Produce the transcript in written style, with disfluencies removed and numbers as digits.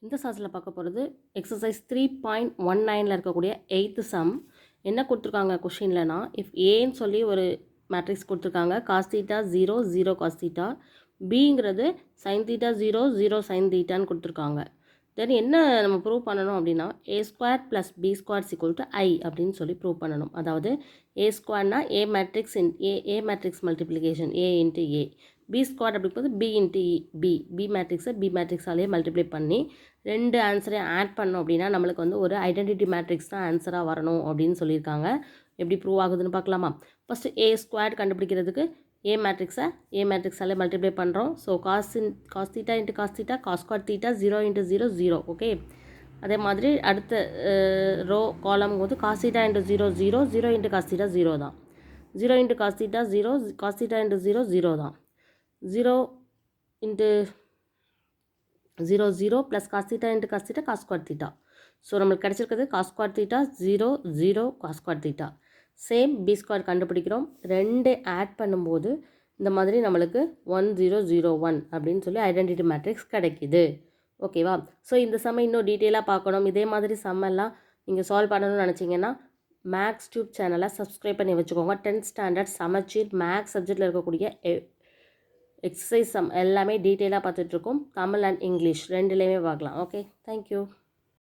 இந்த சாஸில் பார்க்க போகிறது எக்ஸசைஸ் 3.19 இருக்கக்கூடிய 8th சம். என்ன கொடுத்துருக்காங்க கொஷின்லனா, இஃப் ஏன்னு சொல்லி ஒரு மேட்ரிக்ஸ் கொடுத்துருக்காங்க. காஸ் தீட்டா 0 0 காஸ் தீட்டா, பிங்கிறது சைன் தீட்டா 0 0 சைன் தீட்டான்னு கொடுத்துருக்காங்க. தென் என்ன நம்ம ப்ரூவ் பண்ணணும் அப்படின்னா, A square plus B square equal to I அப்படின்னு சொல்லி ப்ரூவ் பண்ணணும். அதாவது ஏ ஸ்கொயர்னா A matrix A matrix multiplication A into A, B square அப்படிங்கும்போது பி இன்ட்டு பி மேட்ரிக்ஸை பி மேட்ரிக்ஸாலேயே மல்டிப்ளை பண்ணி ரெண்டு ஆன்சரையும் ஆட் பண்ணோம் அப்படின்னா நம்மளுக்கு வந்து ஒரு ஐடென்டிட்டி மேட்ரிக்ஸ் தான் ஆன்சராக வரணும் அப்படின்னு சொல்லியிருக்காங்க. எப்படி ப்ரூவ் ஆகுதுன்னு பார்க்கலாமா? ஃபஸ்ட்டு ஏ ஸ்கொயர் கண்டுபிடிக்கிறதுக்கு ஏ மேட்ரிக்ஸாலே மல்டிப்ளை பண்ணுறோம். So cos theta into cos theta, cos square theta 0 into 0 0. Okay, அதே மாதிரி அடுத்த ரோ காலம் போது cos theta into 0 0 0 into cos theta 0 தான். 0 into cos theta 0, cos theta into 0 0 தான். 0 into 0 0 plus cos theta into cos theta cos square theta. So நம்மளுக்கு கிடச்சிருக்கிறது cos square theta 0 0 cos square theta. Same B square கண்டுபிடிக்கிறோம். ரெண்டு add பண்ணும்போது இந்த மாதிரி நம்மளுக்கு 1 0 0 1 அப்படின்னு சொல்லி ஐடென்டிட்டி மேட்ரிக்ஸ் கிடைக்கிது. ஓகேவா? ஸோ இந்த சம் இன்னும் டீட்டெயிலாக பார்க்கணும். இதே மாதிரி சம்மெல்லாம் நீங்கள் சால்வ் பண்ணணும்னு நினச்சிங்கன்னா மேக்ஸ் டியூப் சேனலை சப்ஸ்கிரைப் பண்ணி வச்சுக்கோங்க. 10th ஸ்டாண்டர்ட் சமச்சீர் மேக்ஸ் சப்ஜெக்டில் இருக்கக்கூடிய எக்ஸசைஸ் சம் எல்லாமே டீட்டெயிலாக பார்த்துட்ருக்கோம். தமிழ் அண்ட் இங்கிலீஷ் ரெண்டுலேயுமே பார்க்கலாம். Okay, thank you.